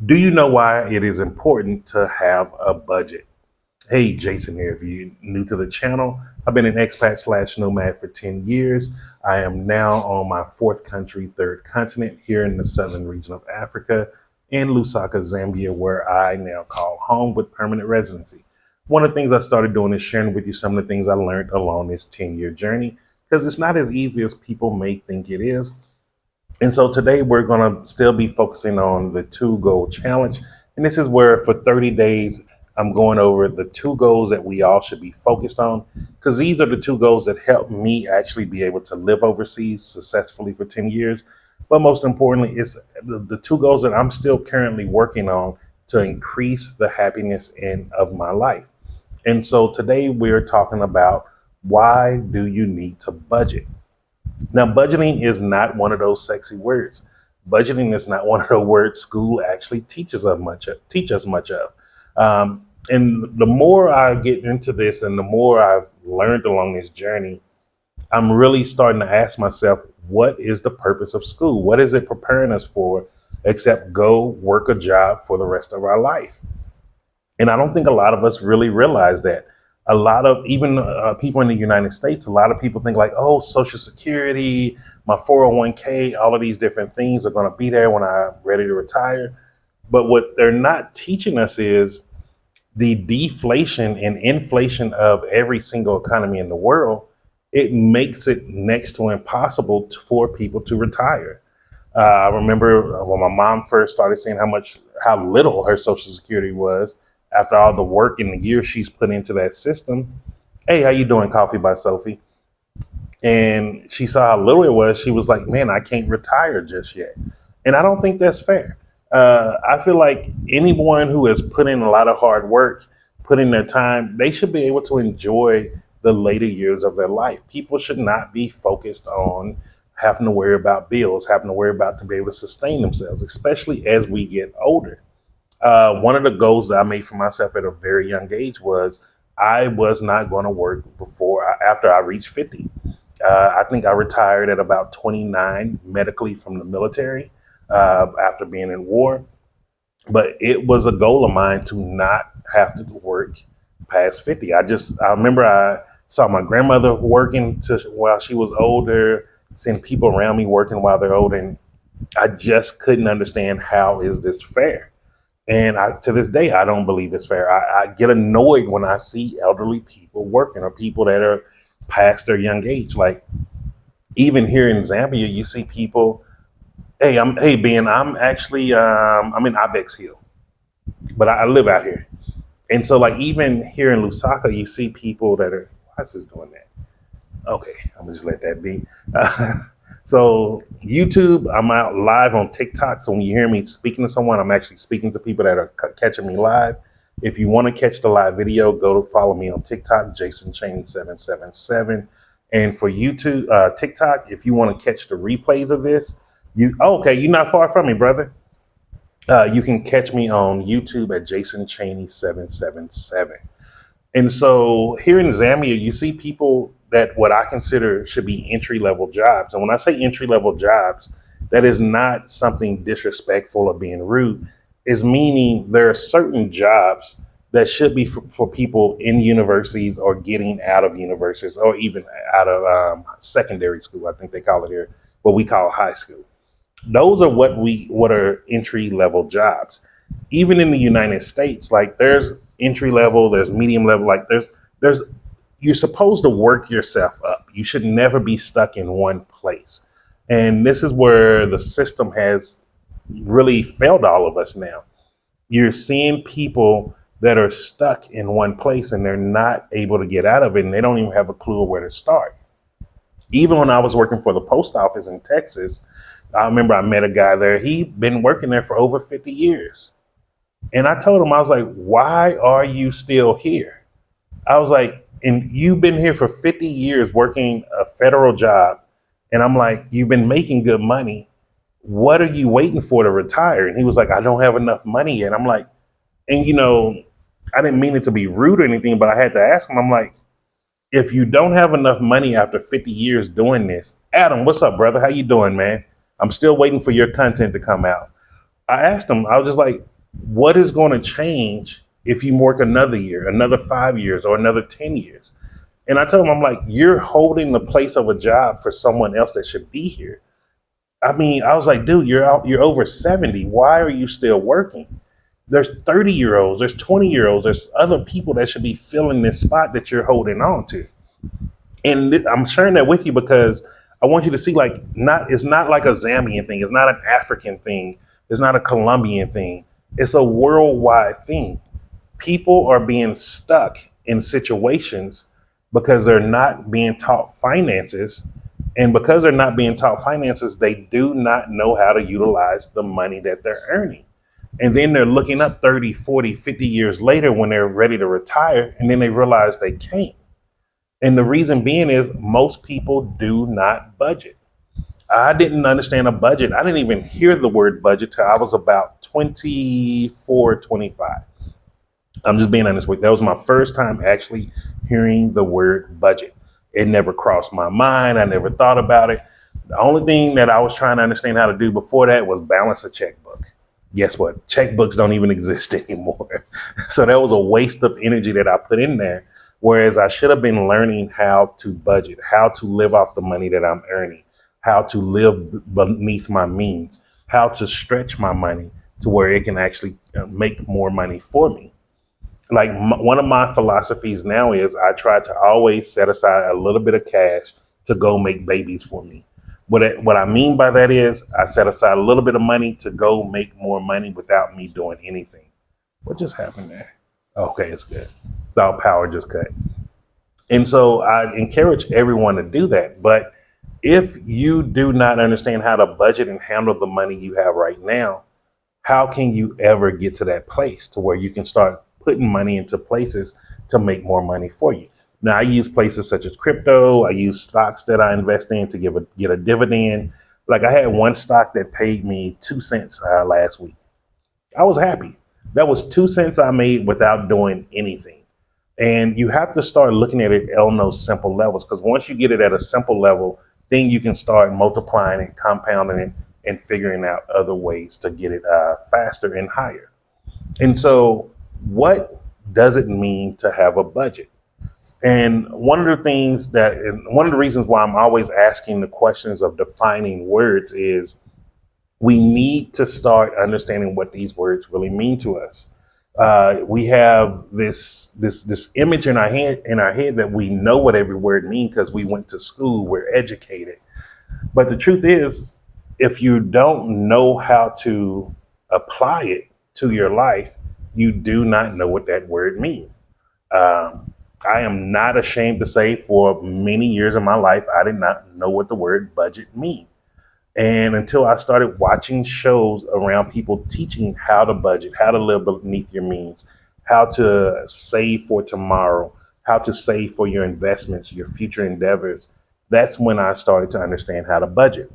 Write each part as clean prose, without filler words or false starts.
Do you know why it is important to have a budget? Hey, Jason here. If you're new to the channel, I've been an expat slash nomad for 10 years. I am now on my fourth country, third continent here in the southern region of Africa in Lusaka, Zambia, where I now call home with permanent residency. One of the things I started doing is sharing with you some of the things I learned along this 10-year journey because it's not as easy as people may think it is. And so today we're going to still be focusing on the two goal challenge. And this is where for 30 days, I'm going over the two goals that we all should be focused on because these are the two goals that helped me actually be able to live overseas successfully for 10 years. But most importantly, it's the two goals that I'm still currently working on to increase the happiness of my life. And so today we're talking about why do you need to budget? Now, budgeting is not one of those sexy words. Budgeting is not one of the words school actually teach us much of. And the more I get into this and the more I've learned along this journey, I'm really starting to ask myself, what is the purpose of school? What is it preparing us for except go work a job for the rest of our life? And I don't think a lot of us really realize that. A lot of even people in the United States, a lot of people think like, oh, Social Security, my 401k, all of these different things are going to be there when I'm ready to retire. But what they're not teaching us is the deflation and inflation of every single economy in the world. It makes it next to impossible for people to retire. I remember when my mom first started seeing how little her Social Security was after all the work and the years she's put into that system. Hey, how you doing? Coffee by Sophie. And she saw how little it was. She was like, man, I can't retire just yet. And I don't think that's fair. I feel like anyone who has put in a lot of hard work, put in their time, they should be able to enjoy the later years of their life. People should not be focused on having to worry about bills, having to worry about to be able to sustain themselves, especially as we get older. One of the goals that I made for myself at a very young age was I was not going to work after I reached 50. I think I retired at about 29 medically from the military after being in war. But it was a goal of mine to not have to work past 50. I remember I saw my grandmother working while she was older, seeing people around me working while they're older. And I just couldn't understand, how is this fair? And to this day, I don't believe it's fair. I get annoyed when I see elderly people working or people that are past their young age. Like even here in Zambia, you see people. Hey Ben, I'm actually I'm in Ibex Hill, but I live out here. And so like even here in Lusaka, you see people that are. Why is this doing that? Okay, I'm gonna just let that be. So YouTube, I'm out live on TikTok. So when you hear me speaking to someone, I'm actually speaking to people that are catching me live. If you want to catch the live video, go to follow me on TikTok, Jason Cheney 777. And for YouTube, TikTok, if you want to catch the replays of this, okay, you're not far from me, brother. You can catch me on YouTube at Jason Cheney 777. And so here in Zambia, you see people that what I consider should be entry level jobs. And when I say entry level jobs, that is not something disrespectful or being rude, is meaning there are certain jobs that should be for people in universities or getting out of universities or even out of secondary school. I think they call it here, what we call high school. Those are what are entry level jobs. Even in the United States, like there's entry level, there's medium level, like there's you're supposed to work yourself up. You should never be stuck in one place. And this is where the system has really failed all of us now. You're seeing people that are stuck in one place and they're not able to get out of it, and they don't even have a clue of where to start. Even when I was working for the post office in Texas, I remember I met a guy there. He'd been working there for over 50 years. And I told him, I was like, why are you still here? I was like, and you've been here for 50 years working a federal job. And I'm like, you've been making good money. What are you waiting for to retire? And he was like, I don't have enough money yet. I'm like, and I didn't mean it to be rude or anything, but I had to ask him, I'm like, if you don't have enough money after 50 years doing this, Adam, what's up, brother? How you doing, man? I'm still waiting for your content to come out. I asked him, I was just like, what is going to change if you work another year, another 5 years, or another 10 years? And I told him, I'm like, you're holding the place of a job for someone else that should be here. I mean, I was like, dude, you're over 70. Why are you still working? There's 30-year-olds, there's 20-year-olds, there's other people that should be filling this spot that you're holding on to. And I'm sharing that with you because I want you to see, like, not it's not like a Zambian thing, it's not an African thing, it's not a Colombian thing. It's a worldwide thing. People are being stuck in situations because they're not being taught finances. And because they're not being taught finances, they do not know how to utilize the money that they're earning. And then they're looking up 30, 40, 50 years later when they're ready to retire, and then they realize they can't. And the reason being is most people do not budget. I didn't understand a budget. I didn't even hear the word budget till I was about 24, 25. I'm just being honest with you. That was my first time actually hearing the word budget. It never crossed my mind. I never thought about it. The only thing that I was trying to understand how to do before that was balance a checkbook. Guess what? Checkbooks don't even exist anymore. So that was a waste of energy that I put in there. Whereas I should have been learning how to budget, how to live off the money that I'm earning, how to live beneath my means, how to stretch my money to where it can actually make more money for me. Like one of my philosophies now is I try to always set aside a little bit of cash to go make babies for me. What I mean by that is I set aside a little bit of money to go make more money without me doing anything. What just happened there? Okay, it's good. Our power just cut. And so I encourage everyone to do that. But if you do not understand how to budget and handle the money you have right now, how can you ever get to that place to where you can start putting money into places to make more money for you? Now, I use places such as crypto. I use stocks that I invest in to get a dividend. Like I had one stock that paid me 2 cents last week. I was happy. That was 2 cents I made without doing anything. And you have to start looking at it on those simple levels, because once you get it at a simple level, then you can start multiplying and compounding it and figuring out other ways to get it faster and higher. And so what does it mean to have a budget? And one of the reasons why I'm always asking the questions of defining words is we need to start understanding what these words really mean to us. We have this image in our head that we know what every word means because we went to school, we're educated. But the truth is, if you don't know how to apply it to your life, you do not know what that word means. I am not ashamed to say for many years of my life, I did not know what the word budget means. And until I started watching shows around people teaching how to budget, how to live beneath your means, how to save for tomorrow, how to save for your investments, your future endeavors, that's when I started to understand how to budget.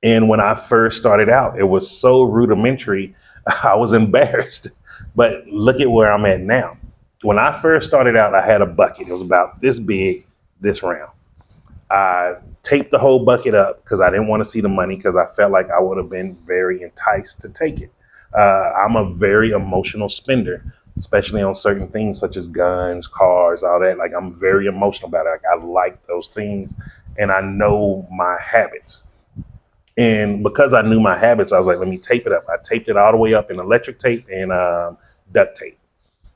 And when I first started out, it was so rudimentary, I was embarrassed. But look at where I'm at now. When I first started out, I had a bucket. It was about this big, this round. I taped the whole bucket up because I didn't want to see the money because I felt like I would have been very enticed to take it. I'm a very emotional spender, especially on certain things such as guns, cars, all that. Like I'm very emotional about it. Like I like those things and I know my habits. And because I knew my habits, I was like, let me tape it up. I taped it all the way up in electric tape and duct tape.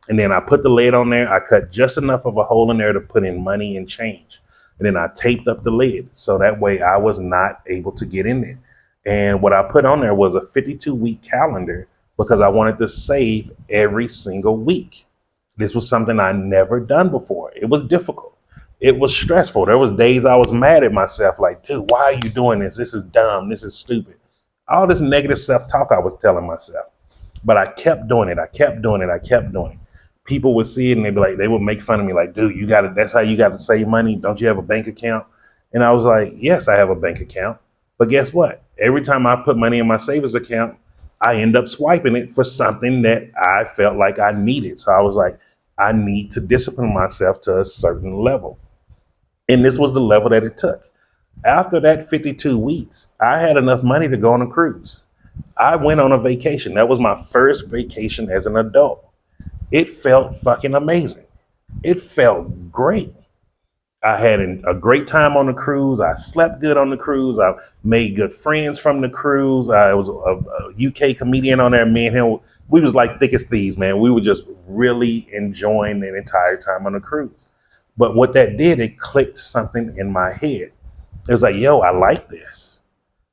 And then I put the lid on there. I cut just enough of a hole in there to put in money and change. And then I taped up the lid. So that way I was not able to get in there. And what I put on there was a 52-week calendar because I wanted to save every single week. This was something I never done before. It was difficult. It was stressful. There was days I was mad at myself like, dude, why are you doing this? This is dumb. This is stupid. All this negative self-talk I was telling myself. But I kept doing it. I kept doing it. I kept doing it. People would see it and they'd be like, they would make fun of me like, dude, that's how you got to save money. Don't you have a bank account? And I was like, yes, I have a bank account. But guess what? Every time I put money in my savings account, I end up swiping it for something that I felt like I needed. So I was like, I need to discipline myself to a certain level. And this was the level that it took. After that 52 weeks, I had enough money to go on a cruise. I went on a vacation. That was my first vacation as an adult. It felt fucking amazing. It felt great. I had a great time on the cruise. I slept good on the cruise. I made good friends from the cruise. I was a UK comedian on there. Me and him, we was like thick as thieves, man. We were just really enjoying the entire time on the cruise. But what that did, it clicked something in my head. It was like, yo, I like this.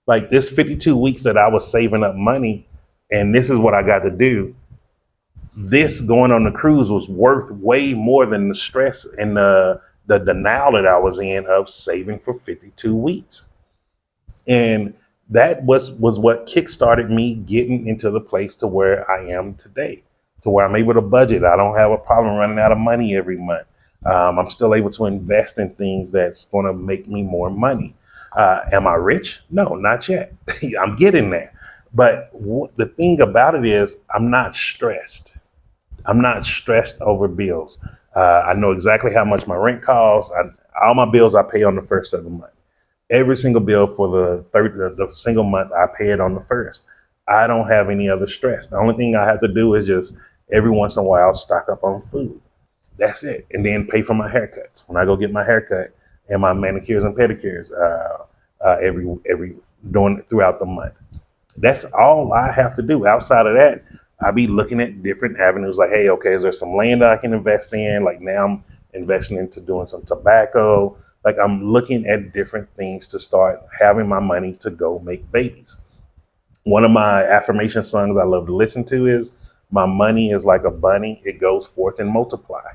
Like this 52 weeks that I was saving up money, and this is what I got to do. This going on the cruise was worth way more than the stress and the denial that I was in of saving for 52 weeks. And that was what kickstarted me getting into the place to where I am today, to where I'm able to budget. I don't have a problem running out of money every month. I'm still able to invest in things that's going to make me more money. Am I rich? No, not yet. I'm getting there. But the thing about it is, I'm not stressed. I'm not stressed over bills. I know exactly how much my rent costs. All my bills I pay on the first of the month. Every single bill for the single month, I pay it on the first. I don't have any other stress. The only thing I have to do is just every once in a while stock up on food. That's it. And then pay for my haircuts. When I go get my haircut and my manicures and pedicures every during throughout the month. That's all I have to do. Outside of that, I be looking at different avenues like, hey, okay, is there some land that I can invest in? Like now I'm investing into doing some tobacco. Like I'm looking at different things to start having my money to go make babies. One of my affirmation songs I love to listen to is my money is like a bunny. It goes forth and multiply.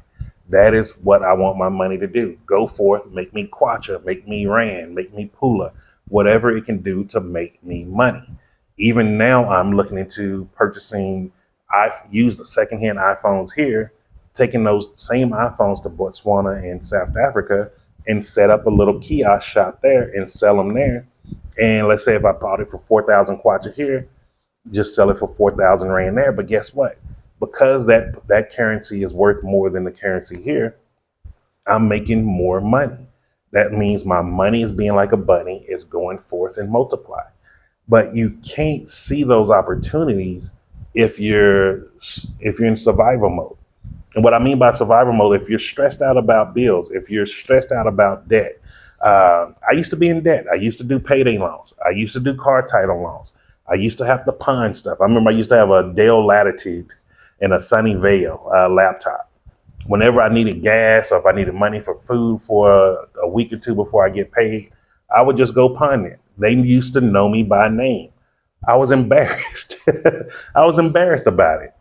That is what I want my money to do. Go forth, make me kwacha, make me rand, make me pula, whatever it can do to make me money. Even now, I'm looking into purchasing. I've used the secondhand iPhones here, taking those same iPhones to Botswana and South Africa and set up a little kiosk shop there and sell them there. And let's say if I bought it for 4,000 kwacha here, just sell it for 4,000 rand there. But guess what? Because that currency is worth more than the currency here, I'm making more money. That means my money is being like a bunny, it's going forth and multiply. But you can't see those opportunities if you're in survival mode. And what I mean by survival mode, if you're stressed out about bills, if you're stressed out about debt, I used to be in debt. I used to do payday loans. I used to do car title loans. I used to have to pawn stuff. I remember I used to have a Dell Latitude and a Sunnyvale laptop. Whenever I needed gas or if I needed money for food for a week or two before I get paid, I would just go pawn it. They used to know me by name. I was embarrassed. I was embarrassed about it.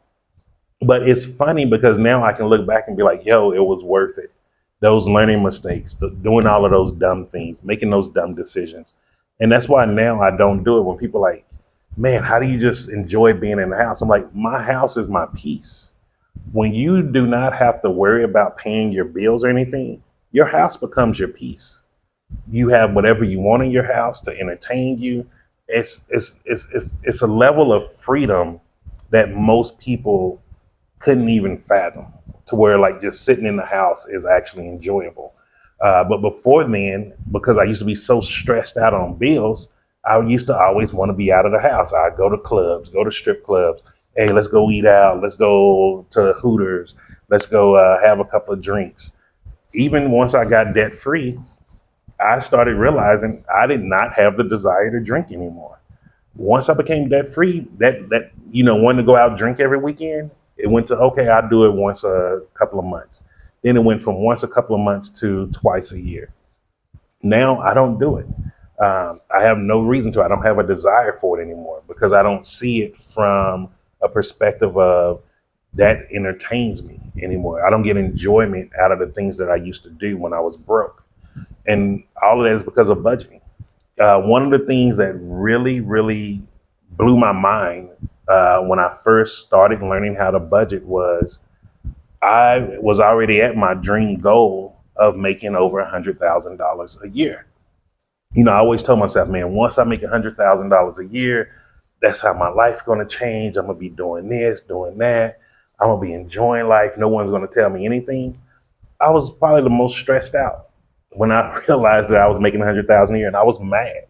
But it's funny because now I can look back and be like, yo, it was worth it. Those learning mistakes, doing all of those dumb things, making those dumb decisions. And that's why now I don't do it. When people are like, man, how do you just enjoy being in the house? I'm like, my house is my peace. When you do not have to worry about paying your bills or anything, your house becomes your peace. You have whatever you want in your house to entertain you. It's a level of freedom that most people couldn't even fathom, to where like just sitting in the house is actually enjoyable. But before then, because I used to be so stressed out on bills, I used to always want to be out of the house. I'd go to clubs, go to strip clubs. Hey, let's go eat out. Let's go to Hooters. Let's go have a couple of drinks. Even once I got debt free, I started realizing I did not have the desire to drink anymore. Once I became debt free, that wanting to go out and drink every weekend, it went to, okay, I'll do it once a couple of months. Then it went from once a couple of months to twice a year. Now I don't do it. I have no reason to. I don't have a desire for it anymore because I don't see it from a perspective of that entertains me anymore. I don't get enjoyment out of the things that I used to do when I was broke. And all of that is because of budgeting. One of the things that really, really blew my mind when I first started learning how to budget was I was already at my dream goal of making over $100,000 a year. I always told myself, man, once I make $100,000 a year, that's how my life's going to change. I'm going to be doing this, doing that. I'm going to be enjoying life. No one's going to tell me anything. I was probably the most stressed out when I realized that I was making $100,000 a year, and I was mad.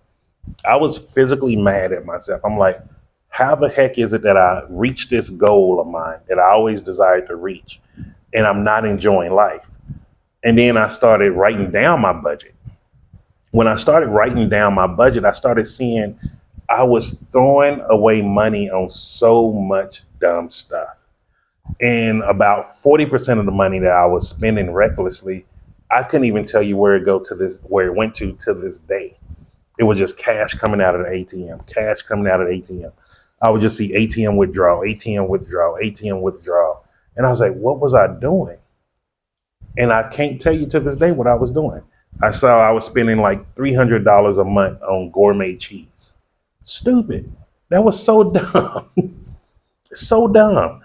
I was physically mad at myself. I'm like, how the heck is it that I reached this goal of mine that I always desired to reach and I'm not enjoying life? And then I started writing down my budget. When I started writing down my budget, I started seeing I was throwing away money on so much dumb stuff. And about 40% of the money that I was spending recklessly, I couldn't even tell you where it went to this day. It was just cash coming out of the ATM, cash coming out of the ATM. I would just see ATM withdrawal, ATM withdrawal, ATM withdrawal. And I was like, what was I doing? And I can't tell you to this day what I was doing. I saw I was spending like $300 a month on gourmet cheese. Stupid. That was so dumb. So dumb.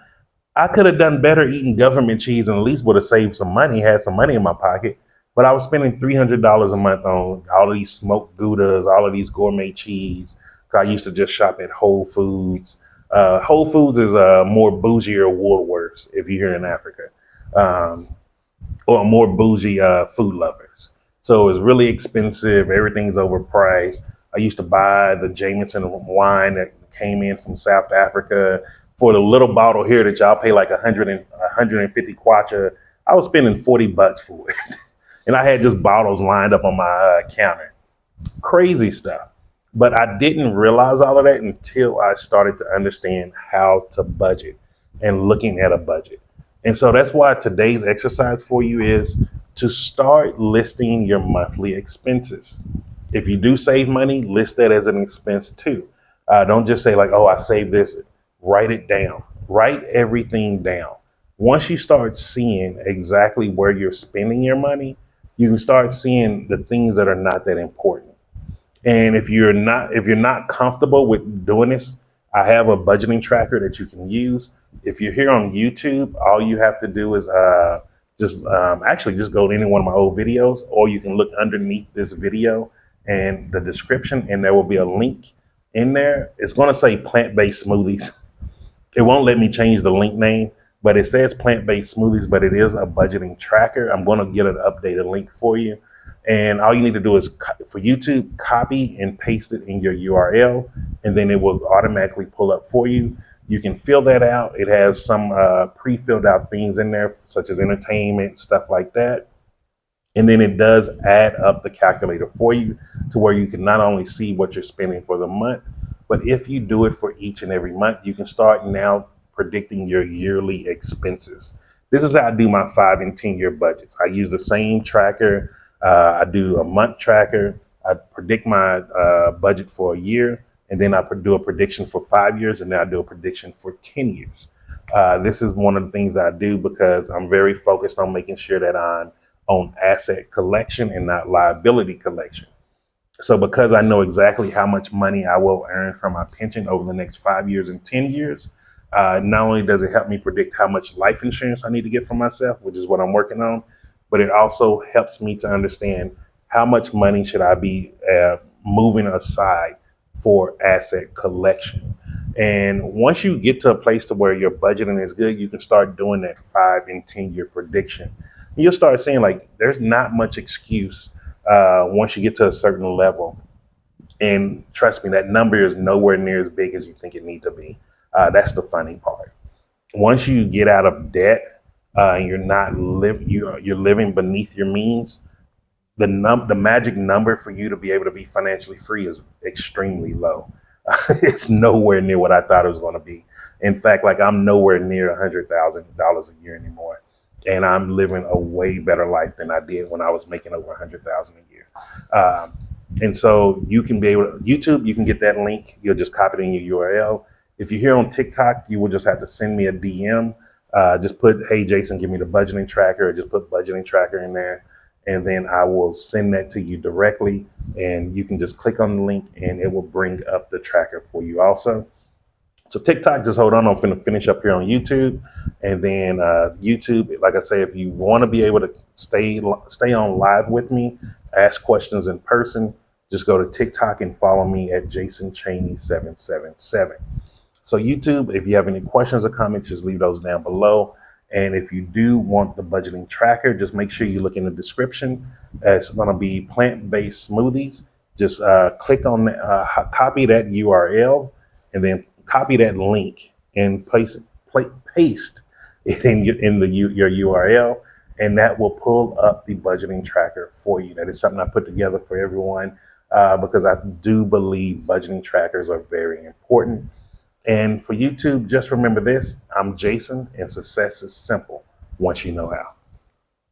I could have done better eating government cheese and at least would have saved some money, had some money in my pocket. But I was spending $300 a month on all of these smoked Goudas, all of these gourmet cheese. I used to just shop at Whole Foods. Whole Foods is a more bougier Woolworths if you're here in Africa, or more bougie food lovers. So it's really expensive. Everything's overpriced. I used to buy the Jameson wine that came in from South Africa for the little bottle here that y'all pay like 150 kwacha. I was spending $40 for it. And I had just bottles lined up on my counter. Crazy stuff. But I didn't realize all of that until I started to understand how to budget and looking at a budget. And so that's why today's exercise for you is to start listing your monthly expenses. If you do save money, list that as an expense too. Don't just say like, oh, I saved this. Write it down. Write everything down. Once you start seeing exactly where you're spending your money, you can start seeing the things that are not that important. And if you're not comfortable with doing this, I have a budgeting tracker that you can use. If you're here on YouTube, all you have to do is just go to any one of my old videos, or you can look underneath this video and the description, and there will be a link in there. It's going to say plant-based smoothies. It won't let me change the link name, but it says plant-based smoothies, but it is a budgeting tracker. I'm going to get an updated link for you. And all you need to do is, for YouTube, copy and paste it in your URL, and then it will automatically pull up for you. You can fill that out. It has some pre-filled out things in there, such as entertainment, stuff like that. And then it does add up the calculator for you to where you can not only see what you're spending for the month, but if you do it for each and every month, you can start now predicting your yearly expenses. This is how I do my 5 and 10 year budgets. I use the same tracker. I do a month tracker. I predict my budget for a year, and then I do a prediction for 5 years, and then I do a prediction for 10 years. This is one of the things I do because I'm very focused on making sure that I'm on asset collection and not liability collection. So because I know exactly how much money I will earn from my pension over the next 5 years and 10 years, not only does it help me predict how much life insurance I need to get for myself, which is what I'm working on, but it also helps me to understand how much money should I be moving aside for asset collection. And once you get to a place to where your budgeting is good, you can start doing that 5 and 10 year prediction. You'll start seeing like there's not much excuse once you get to a certain level. And trust me, that number is nowhere near as big as you think it needs to be. That's the funny part. Once you get out of debt, and you're living beneath your means, the magic number for you to be able to be financially free is extremely low. It's nowhere near what I thought it was going to be. In fact, like I'm nowhere near $100,000 a year anymore, and I'm living a way better life than I did when I was making over $100,000 a year. And so you can be able to YouTube. You can get that link. You'll just copy it in your URL. If you're here on TikTok, you will just have to send me a DM. Just put, hey, Jason, give me the budgeting tracker, or just put budgeting tracker in there. And then I will send that to you directly. And you can just click on the link and it will bring up the tracker for you also. So TikTok, just hold on. I'm going to finish up here on YouTube. And then YouTube, like I say, if you want to be able to stay on live with me, ask questions in person, just go to TikTok and follow me at Jason Chaney 777. So YouTube, if you have any questions or comments, just leave those down below. And if you do want the budgeting tracker, just make sure you look in the description. It's going to be plant-based smoothies. Just click on, copy that URL, and then copy that link and paste it in your URL, and that will pull up the budgeting tracker for you. That is something I put together for everyone because I do believe budgeting trackers are very important. And for YouTube, just remember this: I'm Jason, and success is simple once you know how.